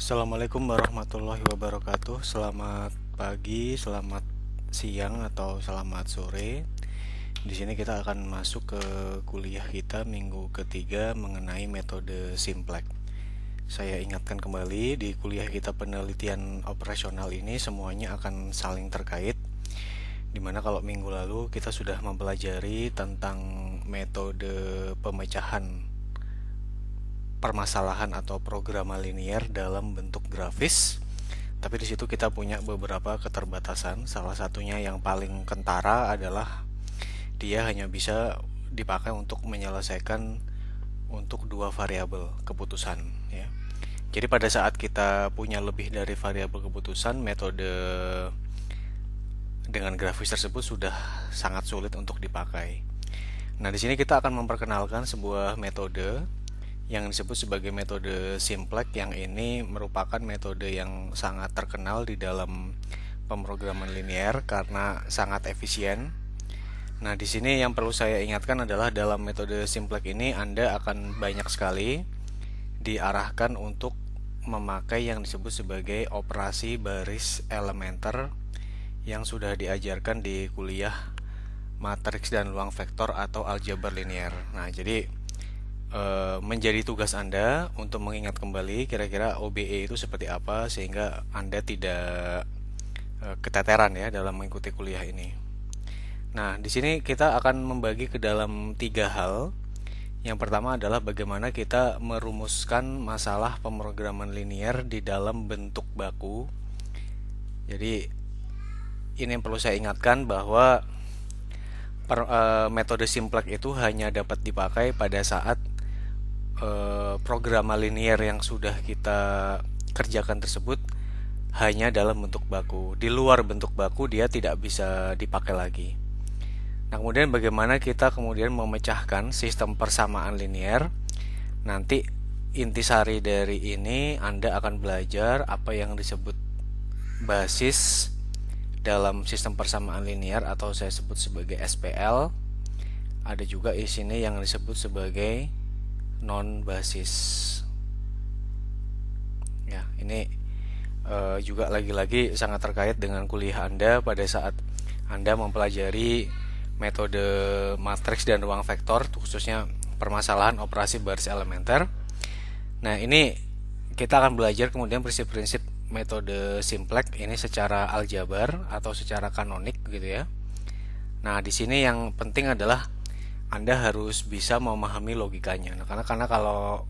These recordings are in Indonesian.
Assalamualaikum warahmatullahi wabarakatuh. Selamat pagi, selamat siang atau selamat sore. Di sini kita akan masuk ke kuliah kita minggu ketiga mengenai metode Simplex. Saya ingatkan kembali di kuliah kita penelitian operasional ini semuanya akan saling terkait. Dimana kalau minggu lalu kita sudah mempelajari tentang metode pemecahan permasalahan atau programa linear dalam bentuk grafis. Tapi di situ kita punya beberapa keterbatasan. Salah satunya yang paling kentara adalah dia hanya bisa dipakai untuk menyelesaikan untuk dua variabel keputusan, ya. Jadi pada saat kita punya lebih dari variabel keputusan, metode dengan grafis tersebut sudah sangat sulit untuk dipakai. Nah, di sini kita akan memperkenalkan sebuah metode yang disebut sebagai metode Simplex, yang ini merupakan metode yang sangat terkenal di dalam pemrograman linear karena sangat efisien. Nah, di sini yang perlu saya ingatkan adalah dalam metode Simplex ini Anda akan banyak sekali diarahkan untuk memakai yang disebut sebagai operasi baris elementer yang sudah diajarkan di kuliah matriks dan ruang vektor atau aljabar linear. Nah, jadi menjadi tugas Anda untuk mengingat kembali kira-kira OBE itu seperti apa sehingga Anda tidak keteteran ya dalam mengikuti kuliah ini. Nah, di sini kita akan membagi ke dalam tiga hal. Yang pertama adalah bagaimana kita merumuskan masalah pemrograman linear di dalam bentuk baku. Jadi ini yang perlu saya ingatkan bahwa metode Simplex itu hanya dapat dipakai pada saat programa linear yang sudah kita kerjakan tersebut hanya dalam bentuk baku. Di luar bentuk baku dia tidak bisa dipakai lagi. Nah, kemudian bagaimana kita kemudian memecahkan sistem persamaan linear. Nanti intisari dari ini Anda akan belajar apa yang disebut basis dalam sistem persamaan linear atau saya sebut sebagai SPL. Ada juga di sini yang disebut sebagai non basis. Ya, ini juga lagi-lagi sangat terkait dengan kuliah Anda pada saat Anda mempelajari metode matriks dan ruang vektor, khususnya permasalahan operasi baris elementer. Nah, ini kita akan belajar kemudian prinsip-prinsip metode Simplex ini secara aljabar atau secara kanonik gitu ya. Nah, di sini yang penting adalah Anda harus bisa memahami logikanya. Nah, karena kalau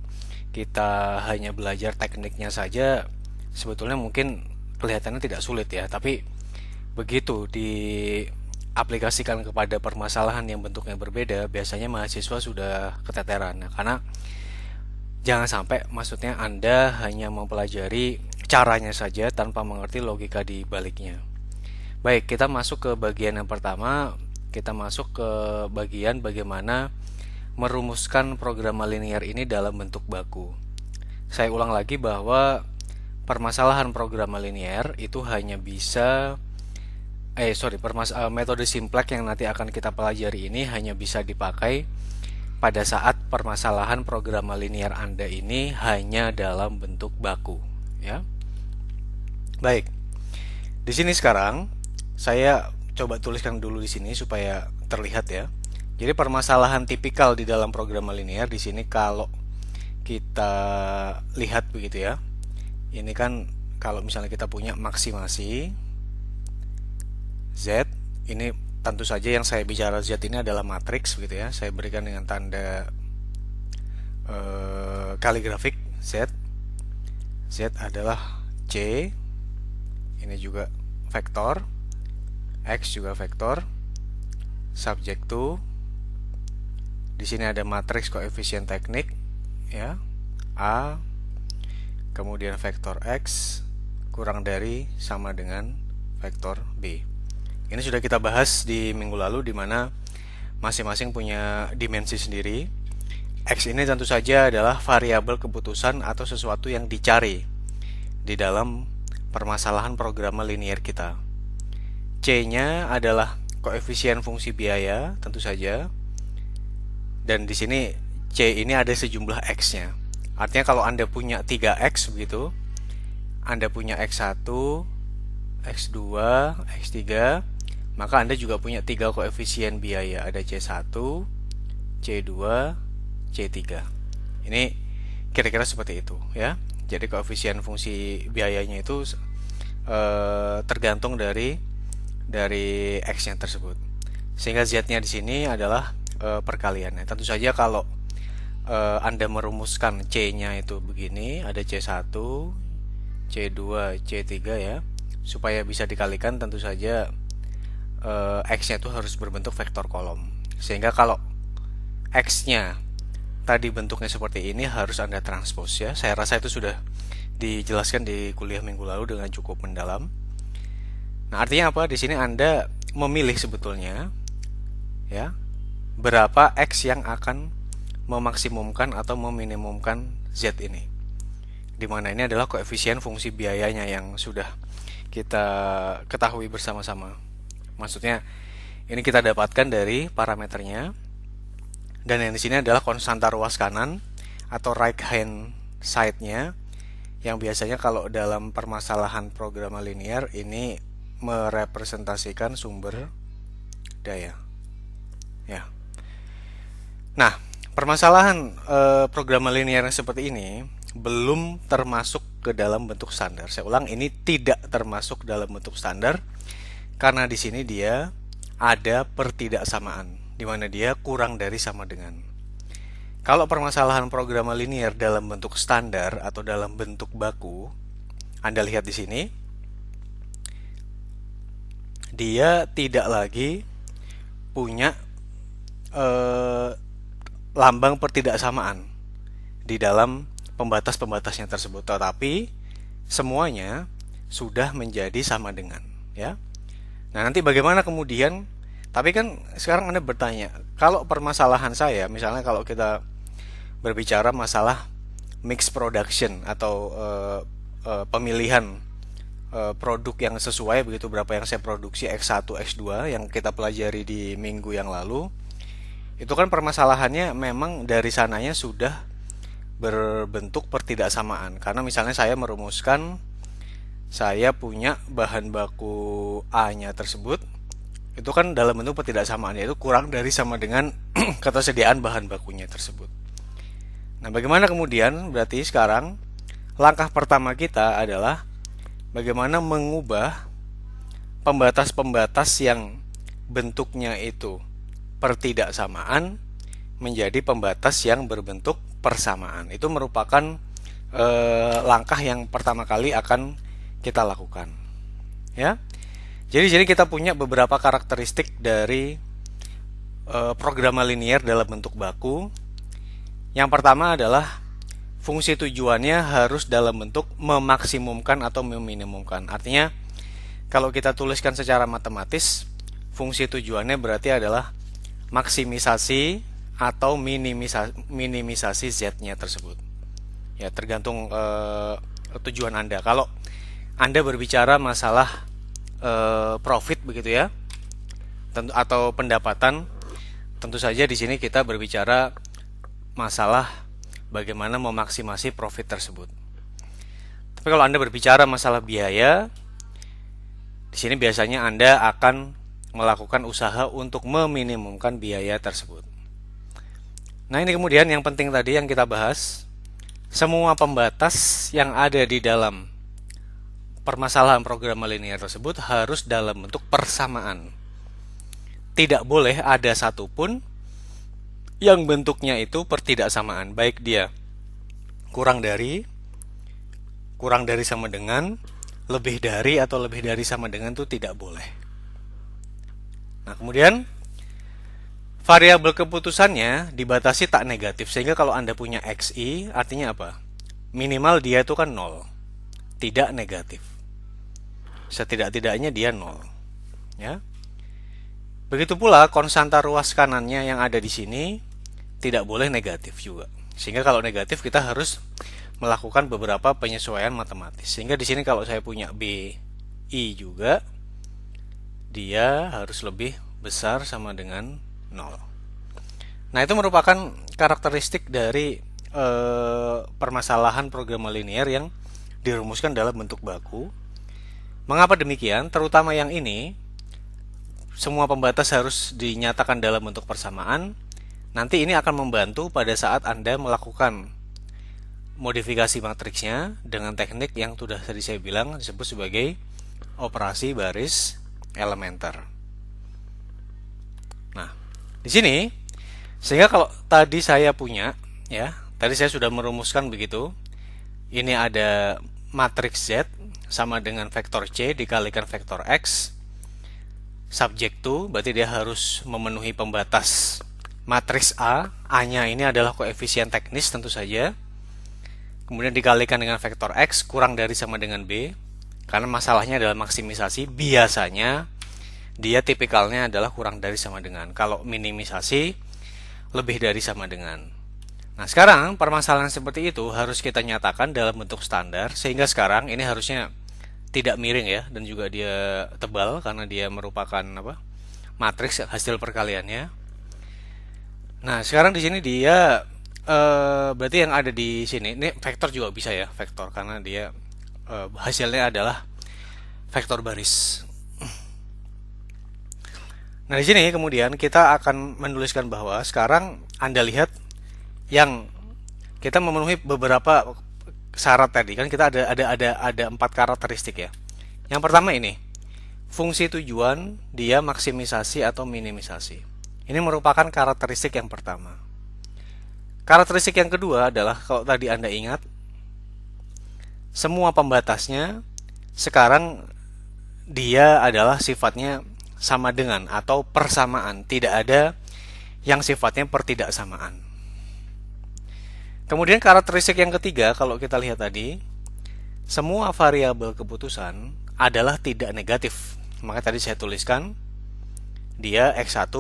kita hanya belajar tekniknya saja, sebetulnya mungkin kelihatannya tidak sulit ya. Tapi begitu diaplikasikan kepada permasalahan yang bentuknya berbeda, biasanya mahasiswa sudah keteteran. Nah, karena jangan sampai maksudnya Anda hanya mempelajari caranya saja tanpa mengerti logika di baliknya. Baik, kita masuk ke bagian yang pertama. Kita masuk ke bagian bagaimana merumuskan programa linear ini dalam bentuk baku. Saya ulang lagi bahwa permasalahan programa linear itu hanya bisa metode Simplex yang nanti akan kita pelajari ini hanya bisa dipakai pada saat permasalahan programa linear Anda ini hanya dalam bentuk baku, ya. Baik. Di sini sekarang saya coba tuliskan dulu di sini supaya terlihat ya. Jadi permasalahan tipikal di dalam program linear di sini kalau kita lihat begitu ya. Ini kan kalau misalnya kita punya maksimasi Z, ini tentu saja yang saya bicara Z ini adalah matriks begitu ya. Saya berikan dengan tanda kaligrafik Z. Z adalah C. Ini juga vektor. X juga vektor. Subject to. Di sini ada matriks koefisien teknik ya. A kemudian vektor X kurang dari sama dengan vektor B. Ini sudah kita bahas di minggu lalu di mana masing-masing punya dimensi sendiri. X ini tentu saja adalah variabel keputusan atau sesuatu yang dicari di dalam permasalahan programa linear kita. C-nya adalah koefisien fungsi biaya, tentu saja. Dan di sini C ini ada sejumlah X-nya. Artinya kalau Anda punya 3X begitu, Anda punya X1, X2, X3, maka Anda juga punya 3 koefisien biaya. Ada C1, C2, C3. Ini kira-kira seperti itu ya. Jadi koefisien fungsi biayanya itu tergantung dari X-nya tersebut. Sehingga Z-nya di sini adalah perkaliannya. Tentu saja kalau Anda merumuskan C-nya itu begini, ada C1, C2, C3 ya. Supaya bisa dikalikan tentu saja X-nya itu harus berbentuk vektor kolom. Sehingga kalau X-nya tadi bentuknya seperti ini harus Anda transpose ya. Saya rasa itu sudah dijelaskan di kuliah minggu lalu dengan cukup mendalam. Nah, artinya apa? Di sini Anda memilih sebetulnya ya, berapa X yang akan memaksimumkan atau meminimumkan Z ini. Dimana ini adalah koefisien fungsi biayanya yang sudah kita ketahui bersama-sama. Maksudnya ini kita dapatkan dari parameternya, dan yang di sini adalah konstanta ruas kanan atau right hand side-nya, yang biasanya kalau dalam permasalahan program linear ini merepresentasikan sumber daya. Ya. Nah, permasalahan program linear seperti ini belum termasuk ke dalam bentuk standar. Saya ulang, ini tidak termasuk dalam bentuk standar karena di sini dia ada pertidaksamaan, di mana dia kurang dari sama dengan. Kalau permasalahan program linear dalam bentuk standar atau dalam bentuk baku, Anda lihat di sini, dia tidak lagi punya lambang pertidaksamaan di dalam pembatas-pembatasnya tersebut, tetapi semuanya sudah menjadi sama dengan ya. Nah, nanti bagaimana kemudian? Tapi kan sekarang Anda bertanya, kalau permasalahan saya, misalnya kalau kita berbicara masalah mix production atau pemilihan produk yang sesuai begitu, berapa yang saya produksi X1, X2 yang kita pelajari di minggu yang lalu, itu kan permasalahannya memang dari sananya sudah berbentuk pertidaksamaan. Karena misalnya saya merumuskan, saya punya bahan baku A-nya tersebut, itu kan dalam bentuk pertidaksamaan, yaitu kurang dari sama dengan ketersediaan bahan bakunya tersebut. Nah, bagaimana kemudian? Berarti sekarang langkah pertama kita adalah bagaimana mengubah pembatas-pembatas yang bentuknya itu pertidaksamaan menjadi pembatas yang berbentuk persamaan. Itu merupakan langkah yang pertama kali akan kita lakukan. Ya. Jadi sini kita punya beberapa karakteristik dari program linear dalam bentuk baku. Yang pertama adalah fungsi tujuannya harus dalam bentuk memaksimumkan atau meminimumkan. Artinya kalau kita tuliskan secara matematis, fungsi tujuannya berarti adalah maksimisasi atau minimisasi Z-nya tersebut. Ya, tergantung tujuan Anda. Kalau Anda berbicara masalah profit begitu ya, atau pendapatan, tentu saja di sini kita berbicara masalah bagaimana memaksimasi profit tersebut. Tapi kalau Anda berbicara masalah biaya, di sini biasanya Anda akan melakukan usaha untuk meminimumkan biaya tersebut. Nah, ini kemudian yang penting tadi yang kita bahas, semua pembatas yang ada di dalam permasalahan program linear tersebut harus dalam bentuk persamaan. Tidak boleh ada satupun yang bentuknya itu pertidaksamaan, baik dia kurang dari sama dengan, lebih dari atau lebih dari sama dengan, itu tidak boleh. Nah, kemudian variabel keputusannya dibatasi tak negatif, sehingga kalau Anda punya XI artinya apa? Minimal dia itu kan 0, tidak negatif. Setidak-tidaknya dia 0. Ya. Begitu pula konstanta ruas kanannya yang ada di sini tidak boleh negatif juga. Sehingga kalau negatif kita harus melakukan beberapa penyesuaian matematis. Sehingga di sini kalau saya punya BI juga, dia harus lebih besar sama dengan 0. Nah, itu merupakan karakteristik dari permasalahan program linear yang dirumuskan dalam bentuk baku. Mengapa demikian? Terutama yang ini, semua pembatas harus dinyatakan dalam bentuk persamaan. Nanti ini akan membantu pada saat Anda melakukan modifikasi matriksnya dengan teknik yang sudah tadi saya bilang disebut sebagai operasi baris elementer. Nah, di sini sehingga kalau tadi saya punya, ya, tadi saya sudah merumuskan begitu. Ini ada matriks Z sama dengan vektor C dikalikan vektor X. Subject to, berarti dia harus memenuhi pembatas matriks A. A-nya ini adalah koefisien teknis tentu saja. Kemudian dikalikan dengan vektor X kurang dari sama dengan B. Karena masalahnya adalah maksimisasi, biasanya dia tipikalnya adalah kurang dari sama dengan. Kalau minimisasi, lebih dari sama dengan. Nah, sekarang permasalahan seperti itu harus kita nyatakan dalam bentuk standar, sehingga sekarang ini harusnya tidak miring ya, dan juga dia tebal karena dia merupakan matriks hasil perkaliannya. Nah, sekarang di sini dia berarti yang ada di sini ini vektor juga bisa ya, vektor karena dia hasilnya adalah vektor baris. Nah, di sini kemudian kita akan menuliskan bahwa sekarang Anda lihat yang kita memenuhi beberapa syarat tadi kan, kita ada 4 karakteristik ya. Yang pertama ini, fungsi tujuan dia maksimisasi atau minimisasi. Ini merupakan karakteristik yang pertama. Karakteristik yang kedua adalah kalau tadi Anda ingat, semua pembatasnya sekarang dia adalah sifatnya sama dengan atau persamaan, tidak ada yang sifatnya pertidaksamaan. Kemudian karakteristik yang ketiga, kalau kita lihat tadi, semua variabel keputusan adalah tidak negatif. Maka tadi saya tuliskan dia X1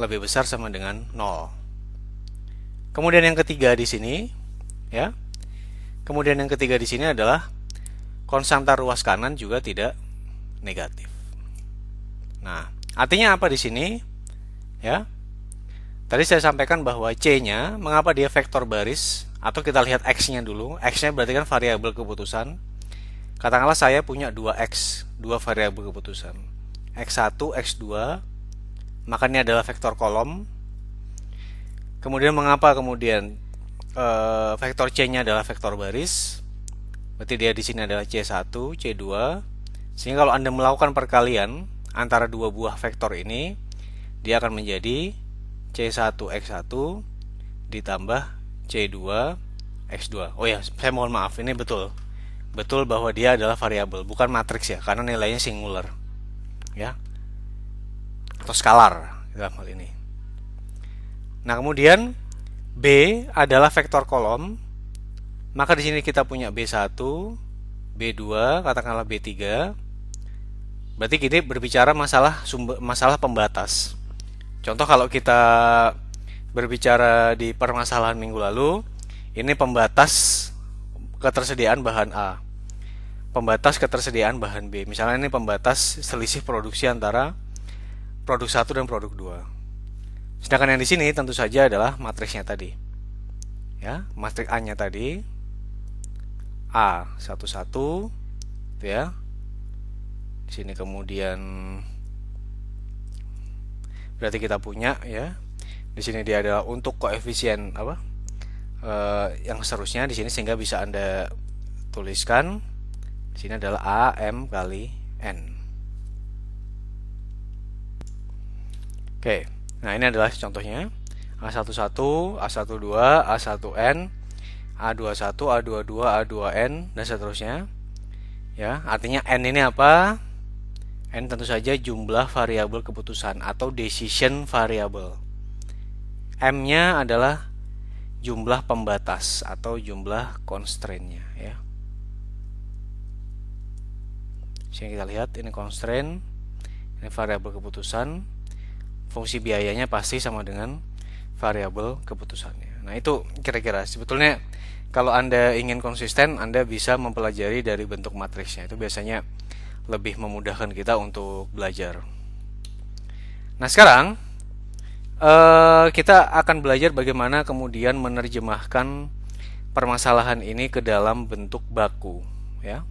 lebih besar sama dengan 0. Kemudian yang ketiga di sini, ya. Kemudian yang ketiga di sini adalah konstanta ruas kanan juga tidak negatif. Nah, artinya apa di sini? Ya. Tadi saya sampaikan bahwa C-nya, mengapa dia vektor baris? Atau kita lihat X-nya dulu. X-nya berarti kan variabel keputusan. Katakanlah saya punya 2X, 2 variabel keputusan. X1, X2, maka ini adalah vektor kolom. Kemudian mengapa kemudian vektor C-nya adalah vektor baris? Berarti dia di sini adalah C1, C2. Sehingga kalau Anda melakukan perkalian antara dua buah vektor ini, dia akan menjadi C1 X1 ditambah C2 X2. Oh ya, saya mohon maaf, ini betul bahwa dia adalah variabel, bukan matriks ya, karena nilainya singular, ya, atau skalar dalam hal ini. Nah, kemudian B adalah vektor kolom, maka di sini kita punya B1, B2, katakanlah B3. Berarti kita berbicara masalah pembatas. Contoh kalau kita berbicara di permasalahan minggu lalu, ini pembatas ketersediaan bahan A, pembatas ketersediaan bahan B. Misalnya ini pembatas selisih produksi antara produk 1 dan produk 2. Sedangkan yang di sini tentu saja adalah matriksnya tadi. Ya, matriks A-nya tadi A11 itu ya. Di sini kemudian berarti kita punya ya. Di sini dia adalah untuk koefisien yang seterusnya di sini, sehingga bisa Anda tuliskan di sini adalah A M kali N. Oke. Nah, ini adalah contohnya. A11, A12, A1N, A21, A22, A2N dan seterusnya. Ya, artinya N ini apa? N tentu saja jumlah variabel keputusan atau decision variable. M-nya adalah jumlah pembatas atau jumlah constraint-nya ya. Sini kita lihat ini constraint, ini variabel keputusan. Fungsi biayanya pasti sama dengan variabel keputusannya. Nah, itu kira-kira sebetulnya kalau Anda ingin konsisten, Anda bisa mempelajari dari bentuk matriksnya. Itu biasanya lebih memudahkan kita untuk belajar. Nah, sekarang kita akan belajar bagaimana kemudian menerjemahkan permasalahan ini ke dalam bentuk baku. ya.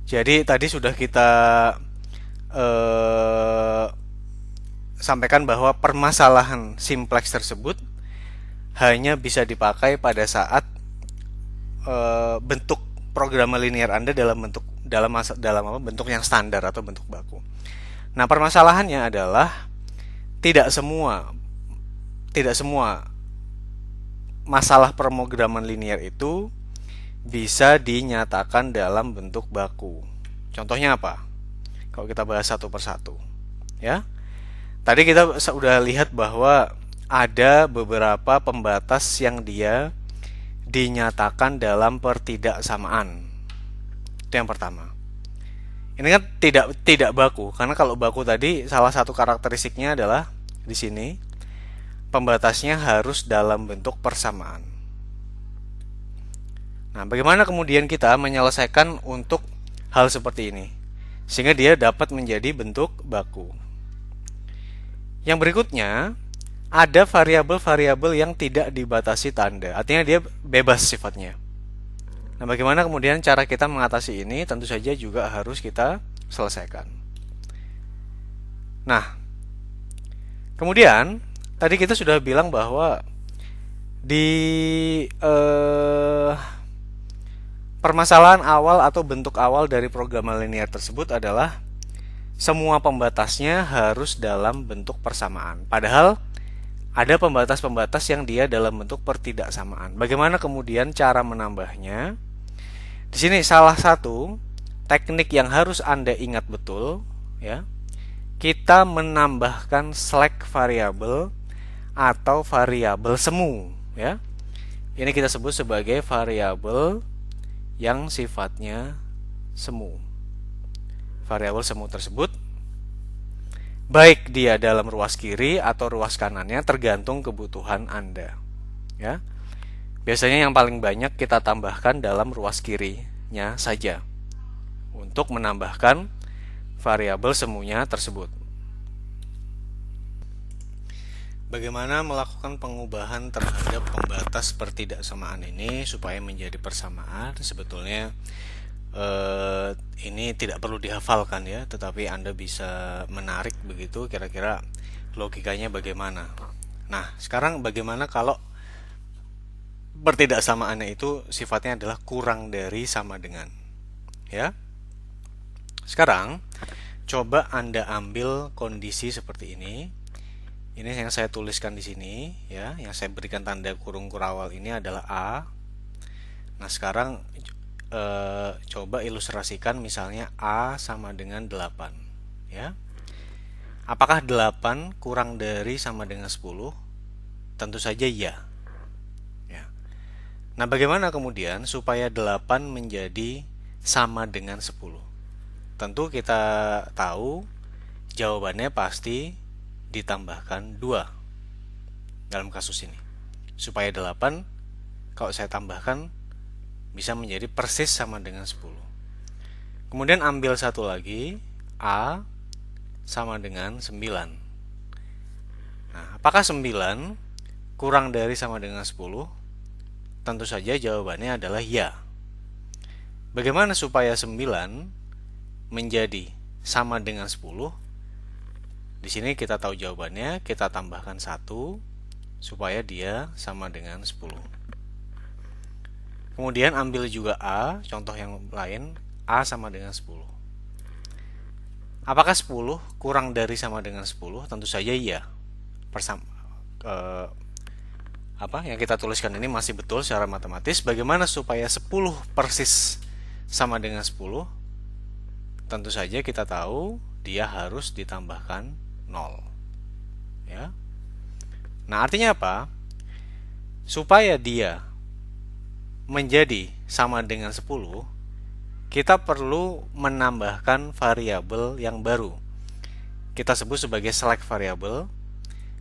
Jadi tadi sudah kita eh, sampaikan bahwa permasalahan simplex tersebut hanya bisa dipakai pada saat bentuk program linear Anda dalam bentuk yang standar atau bentuk baku. Nah, permasalahannya adalah tidak semua tidak semua masalah pemrograman linear itu bisa dinyatakan dalam bentuk baku. Contohnya apa? Kalau kita bahas satu persatu, ya. Tadi kita sudah lihat bahwa ada beberapa pembatas yang dia dinyatakan dalam pertidaksamaan. Itu yang pertama. Ini kan tidak baku, karena kalau baku tadi salah satu karakteristiknya adalah di sini pembatasnya harus dalam bentuk persamaan. Nah, bagaimana kemudian kita menyelesaikan untuk hal seperti ini sehingga dia dapat menjadi bentuk baku? Yang berikutnya, ada variabel-variabel yang tidak dibatasi tanda, artinya dia bebas sifatnya. Nah, bagaimana kemudian cara kita mengatasi ini? Tentu saja juga harus kita selesaikan. Nah, kemudian tadi kita sudah bilang bahwa di permasalahan awal atau bentuk awal dari program linear tersebut adalah semua pembatasnya harus dalam bentuk persamaan. Padahal ada pembatas-pembatas yang dia dalam bentuk pertidaksamaan. Bagaimana kemudian cara menambahnya? Di sini salah satu teknik yang harus Anda ingat betul, ya. Kita menambahkan slack variabel atau variabel semu, ya. Ini kita sebut sebagai variabel yang sifatnya semu. Variabel semu tersebut baik dia dalam ruas kiri atau ruas kanannya tergantung kebutuhan Anda, ya. Biasanya yang paling banyak kita tambahkan dalam ruas kirinya saja untuk menambahkan variabel semuanya tersebut. Bagaimana melakukan pengubahan terhadap pembatas pertidaksamaan ini supaya menjadi persamaan? Sebetulnya ini tidak perlu dihafalkan, ya, tetapi Anda bisa menarik begitu kira-kira logikanya bagaimana. Nah, sekarang bagaimana kalau pertidaksamaannya itu sifatnya adalah kurang dari sama dengan, ya. Sekarang coba Anda ambil kondisi seperti ini. Ini yang saya tuliskan di sini, ya, yang saya berikan tanda kurung kurawal ini adalah A. Nah, sekarang coba ilustrasikan misalnya A sama dengan 8, ya. Apakah 8 kurang dari sama dengan 10? Tentu saja ya. Nah, bagaimana kemudian supaya 8 menjadi sama dengan 10? Tentu kita tahu jawabannya pasti ditambahkan 2 dalam kasus ini. Supaya 8 kalau saya tambahkan bisa menjadi persis sama dengan 10. Kemudian ambil satu lagi, A sama dengan 9. Nah, apakah 9 kurang dari sama dengan 10? Tentu saja jawabannya adalah ya. Bagaimana supaya 9 menjadi sama dengan 10? Di sini kita tahu jawabannya, kita tambahkan 1 supaya dia sama dengan 10. Kemudian ambil juga A, contoh yang lain, A sama dengan 10. Apakah 10 kurang dari sama dengan 10? Tentu saja iya. Yang kita tuliskan ini masih betul secara matematis. Bagaimana supaya 10 persis sama dengan 10? Tentu saja kita tahu dia harus ditambahkan 0, ya. Nah, artinya apa? Supaya dia menjadi sama dengan 10, kita perlu menambahkan variabel yang baru. Kita sebut sebagai select variable.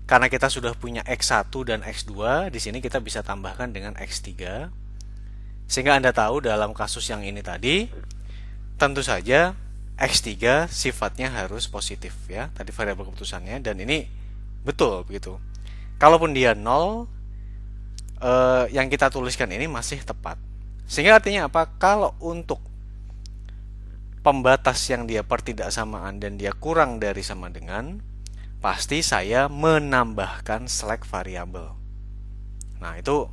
Karena kita sudah punya X1 dan X2, di sini kita bisa tambahkan dengan X3. Sehingga Anda tahu dalam kasus yang ini tadi, tentu saja X3 sifatnya harus positif, ya. Tadi variabel keputusannya, dan ini betul begitu. Kalaupun dia 0, yang kita tuliskan ini masih tepat. Sehingga artinya apa? Kalau untuk pembatas yang dia pertidaksamaan dan dia kurang dari sama dengan, pasti saya menambahkan select variabel. Nah, itu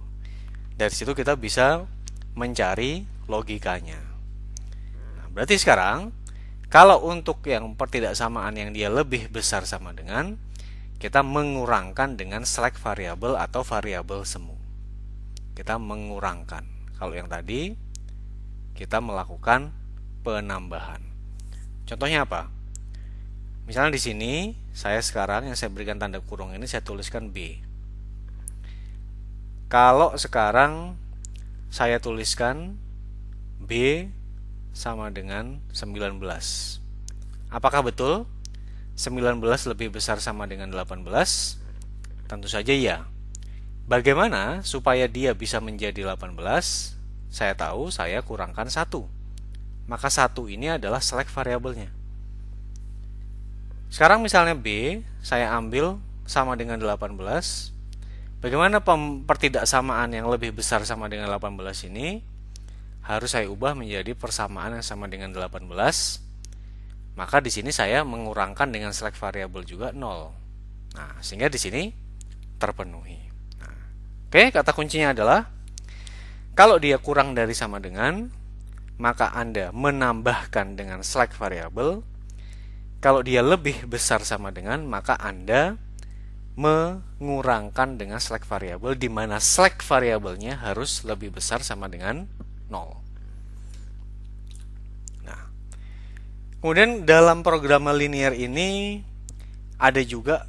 dari situ kita bisa mencari logikanya. Nah, berarti sekarang kalau untuk yang pertidaksamaan yang dia lebih besar sama dengan, kita mengurangkan dengan select variabel atau variabel semu. Kita mengurangkan. Kalau yang tadi kita melakukan penambahan. Contohnya apa? Misalnya di sini saya sekarang yang saya berikan tanda kurung ini saya tuliskan B. Kalau sekarang saya tuliskan B sama dengan 19. Apakah betul 19 lebih besar sama dengan 18? Tentu saja ya. Bagaimana supaya dia bisa menjadi 18? Saya tahu saya kurangkan 1. Maka 1 ini adalah select variabelnya. Sekarang misalnya B saya ambil sama dengan 18. Bagaimana pertidaksamaan yang lebih besar sama dengan 18 ini? Harus saya ubah menjadi persamaan yang sama dengan 18. Maka di sini saya mengurangkan dengan select variabel juga 0. Nah, sehingga di sini terpenuhi. Nah, oke, kata kuncinya adalah kalau dia kurang dari sama dengan, maka Anda menambahkan dengan select variabel. Kalau dia lebih besar sama dengan, maka Anda mengurangkan dengan select variabel, di mana select variabelnya harus lebih besar sama dengan 0. Nah, kemudian dalam program linear ini ada juga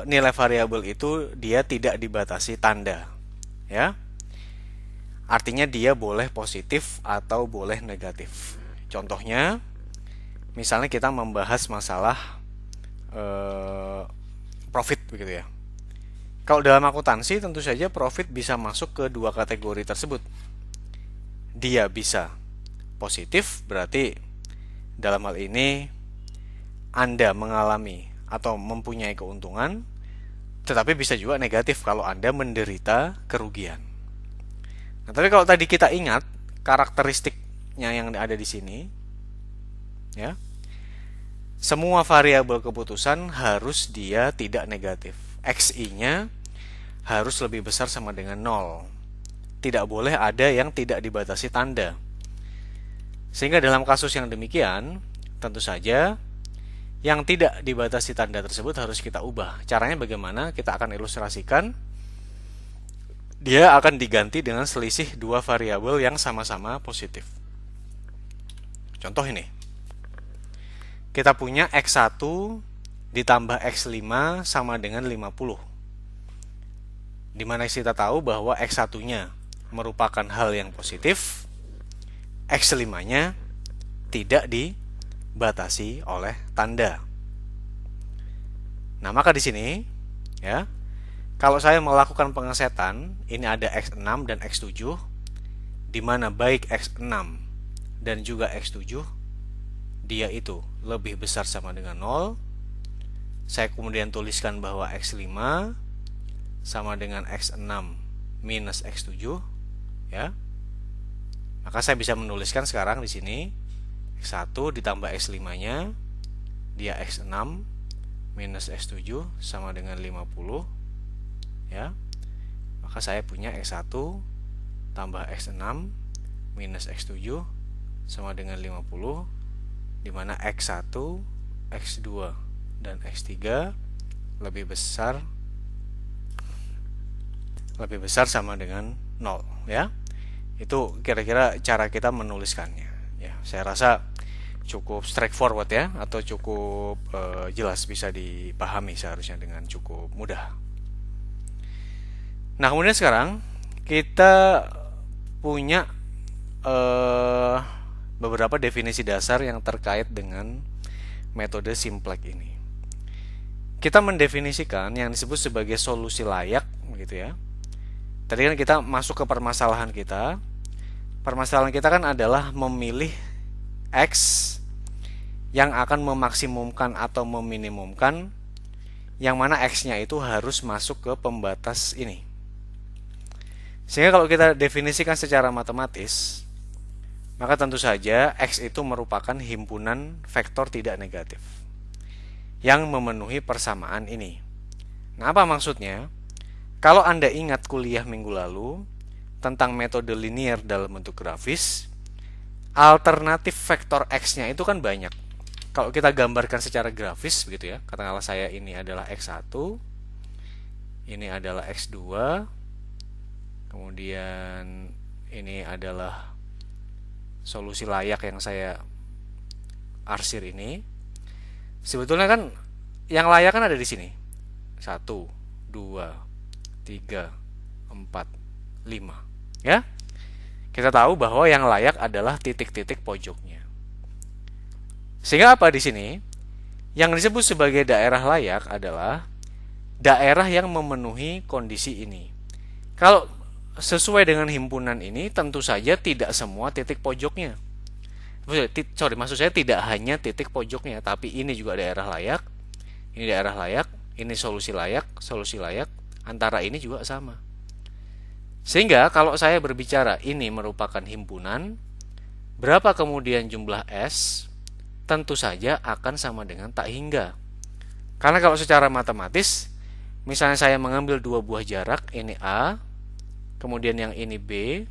nilai variabel itu dia tidak dibatasi tanda, ya. Artinya dia boleh positif atau boleh negatif. Contohnya, misalnya kita membahas masalah profit begitu ya. Kalau dalam akuntansi tentu saja profit bisa masuk ke dua kategori tersebut. Dia bisa positif, berarti dalam hal ini Anda mengalami atau mempunyai keuntungan, tetapi bisa juga negatif kalau Anda menderita kerugian. Nah, tapi kalau tadi kita ingat karakteristiknya yang ada di sini, ya, semua variabel keputusan harus dia tidak negatif. XI-nya harus lebih besar sama dengan 0. Tidak boleh ada yang tidak dibatasi tanda. Sehingga dalam kasus yang demikian, tentu saja yang tidak dibatasi tanda tersebut harus kita ubah. Caranya bagaimana? Kita akan ilustrasikan. Dia akan diganti dengan selisih dua variabel yang sama-sama positif. Contoh ini. Kita punya X1 ditambah X5 sama dengan 50. Dimana kita tahu bahwa X1-nya merupakan hal yang positif, X5-nya tidak dibatasi oleh tanda. Nah, maka di sini, ya, kalau saya melakukan pengesetan, ini ada X6 dan X7, di mana baik X6 dan juga X7 dia itu lebih besar sama dengan 0. Saya kemudian tuliskan bahwa X5 sama dengan X6 minus X7, ya. Maka saya bisa menuliskan sekarang di sini X1 ditambah X5-nya, dia X6 minus X7 sama dengan 50. Ya, maka saya punya X1 tambah X6 minus X7 sama dengan 50, di mana X1, X2 dan X3 lebih besar sama dengan 0, ya. Itu kira-kira cara kita menuliskannya, ya. Saya rasa cukup straightforward ya, atau cukup jelas, bisa dipahami seharusnya dengan cukup mudah. Nah, kemudian sekarang kita punya beberapa definisi dasar yang terkait dengan metode simplex ini. Kita mendefinisikan yang disebut sebagai solusi layak, gitu ya. Tadi kan kita masuk ke permasalahan kita. Permasalahan kita kan adalah memilih X yang akan memaksimumkan atau meminimumkan, yang mana X-nya itu harus masuk ke pembatas ini. Sehingga kalau kita definisikan secara matematis, maka tentu saja X itu merupakan himpunan vektor tidak negatif yang memenuhi persamaan ini. Nah, apa maksudnya? Kalau Anda ingat kuliah minggu lalu tentang metode linear dalam bentuk grafis, alternatif vektor X-nya itu kan banyak. Kalau kita gambarkan secara grafis begitu ya, katakanlah saya ini adalah X1, ini adalah X2, kemudian ini adalah solusi layak yang saya arsir ini. Sebetulnya kan yang layak kan ada di sini. 1, 2, 3, 4, 5. Ya. Kita tahu bahwa yang layak adalah titik-titik pojoknya. Sehingga apa di sini? Yang disebut sebagai daerah layak adalah daerah yang memenuhi kondisi ini. Kalau sesuai dengan himpunan ini, tentu saja tidak semua titik pojoknya. Maksud saya tidak hanya titik pojoknya, tapi ini juga daerah layak, ini daerah layak, ini solusi layak, antara ini juga sama. Sehingga kalau saya berbicara ini merupakan himpunan, berapa kemudian jumlah S, tentu saja akan sama dengan tak hingga. Karena kalau secara matematis, misalnya saya mengambil dua buah jarak, ini A, kemudian yang ini B.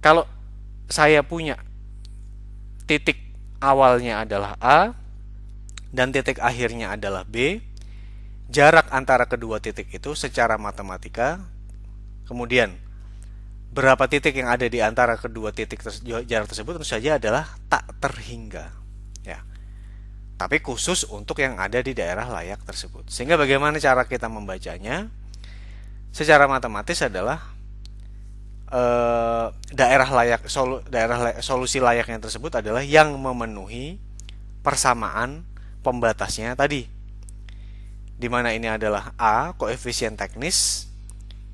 Kalau saya punya titik awalnya adalah A dan titik akhirnya adalah B, jarak antara kedua titik itu secara matematika, kemudian berapa titik yang ada di antara kedua titik jarak tersebut tentu saja adalah tak terhingga. Ya. Tapi khusus untuk yang ada di daerah layak tersebut. Sehingga bagaimana cara kita membacanya? Secara matematis adalah daerah solusi layaknya tersebut adalah yang memenuhi persamaan pembatasnya tadi, di mana ini adalah A, koefisien teknis,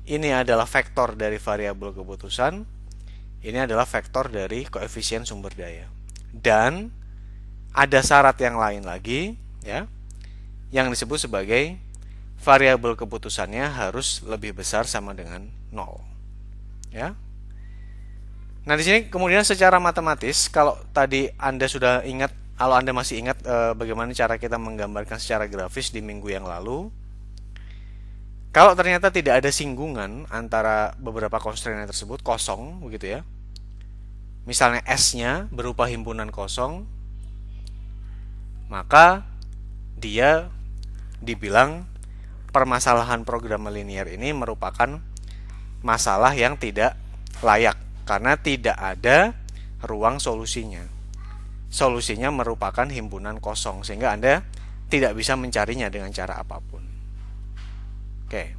ini adalah vektor dari variabel keputusan, ini adalah vektor dari koefisien sumber daya, dan ada syarat yang lain lagi, ya, yang disebut sebagai variabel keputusannya harus lebih besar sama dengan 0. Ya. Nah, di sini kemudian secara matematis, kalau tadi Anda sudah ingat, kalau Anda masih ingat bagaimana cara kita menggambarkan secara grafis di minggu yang lalu, kalau ternyata tidak ada singgungan antara beberapa constraint tersebut, kosong begitu ya. Misalnya S-nya berupa himpunan kosong, maka dia dibilang permasalahan program linear ini merupakan masalah yang tidak layak karena tidak ada ruang solusinya. Solusinya merupakan himpunan kosong sehingga Anda tidak bisa mencarinya dengan cara apapun. Oke.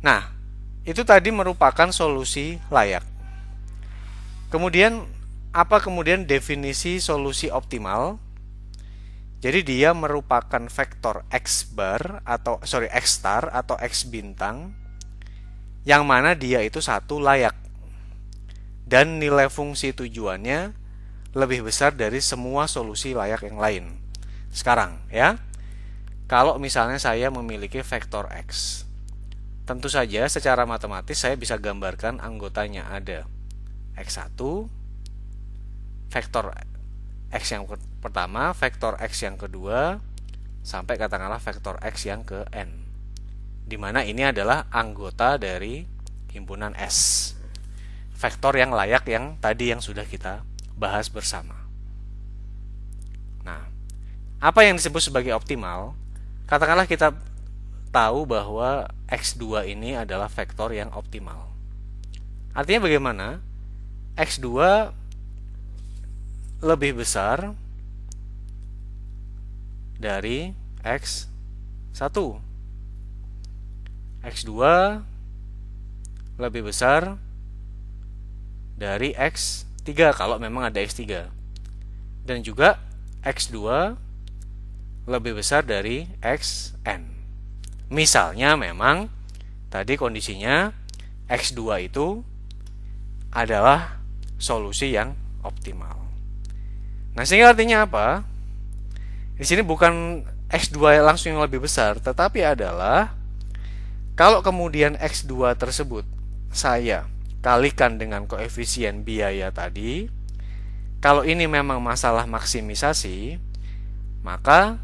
Nah, itu tadi merupakan solusi layak. Kemudian apa kemudian definisi solusi optimal? Jadi dia merupakan vektor X star atau X bintang yang mana dia itu satu layak dan nilai fungsi tujuannya lebih besar dari semua solusi layak yang lain. Sekarang ya, kalau misalnya saya memiliki vektor X, tentu saja secara matematis saya bisa gambarkan anggotanya ada X1, vektor X yang pertama, vektor X yang kedua, sampai katakanlah vektor X yang ke N, di mana ini adalah anggota dari himpunan S, vektor yang layak yang tadi yang sudah kita bahas bersama. Nah, apa yang disebut sebagai optimal? Katakanlah kita tahu bahwa X2 ini adalah vektor yang optimal. Artinya bagaimana? X2 lebih besar dari X1. X2 lebih besar dari X3 kalau memang ada X3. Dan juga X2 lebih besar dari Xn. Misalnya memang tadi kondisinya X2 itu adalah solusi yang optimal. Nah, sehingga artinya apa? Di sini bukan X2 langsung yang lebih besar, tetapi adalah Kalau kemudian X2 tersebut saya kalikan dengan koefisien biaya tadi, kalau ini memang masalah maksimisasi, maka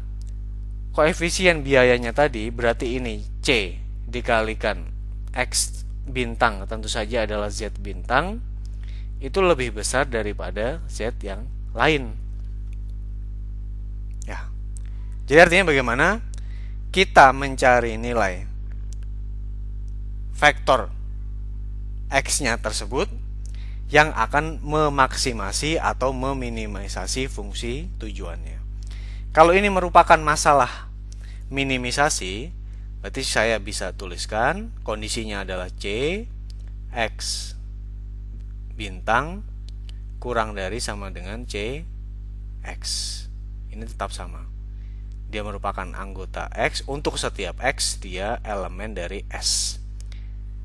koefisien biayanya tadi berarti ini C dikalikan X bintang, tentu saja adalah Z bintang, itu lebih besar daripada Z yang lain. Ya. Jadi artinya bagaimana? Kita mencari nilai vektor X-nya tersebut yang akan memaksimasi atau meminimalisasi fungsi tujuannya. Kalau ini merupakan masalah minimisasi, berarti saya bisa tuliskan kondisinya adalah C X bintang kurang dari sama dengan C X. Ini tetap sama. Dia merupakan anggota X. Untuk setiap X dia elemen dari S.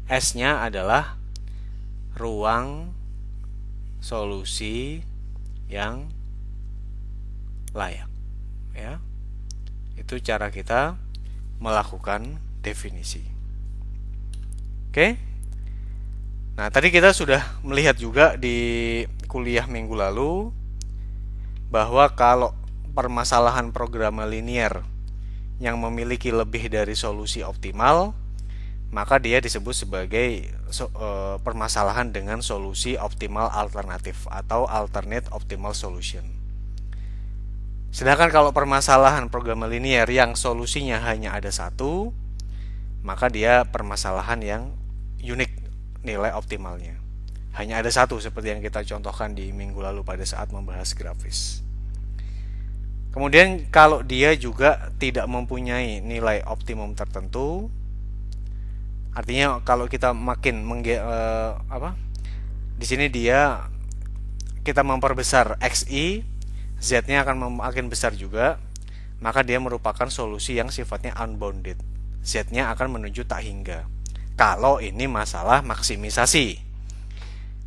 S-nya adalah ruang solusi yang layak, ya. Itu cara kita melakukan definisi. Oke. Nah, tadi kita sudah melihat juga di kuliah minggu lalu bahwa kalau permasalahan programa linier yang memiliki lebih dari solusi optimal, maka dia disebut sebagai permasalahan dengan solusi optimal alternatif atau alternate optimal solution. Sedangkan kalau permasalahan programa linier yang solusinya hanya ada satu, maka dia permasalahan yang unik nilai optimalnya. Hanya ada satu seperti yang kita contohkan di minggu lalu pada saat membahas grafis. Kemudian kalau dia juga tidak mempunyai nilai optimum tertentu, artinya kalau kita makin di sini kita memperbesar XI, Z-nya akan makin besar juga, maka dia merupakan solusi yang sifatnya unbounded. Z-nya akan menuju tak hingga. Kalau ini masalah maksimisasi.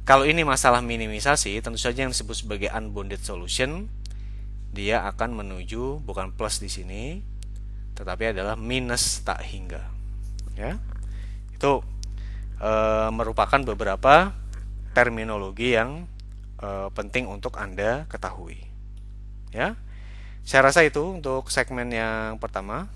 Kalau ini masalah minimisasi, tentu saja yang disebut sebagai unbounded solution, dia akan menuju bukan plus di sini, tetapi adalah minus tak hingga. Ya, itu merupakan beberapa terminologi yang penting untuk Anda ketahui. Ya, saya rasa itu untuk segmen yang pertama.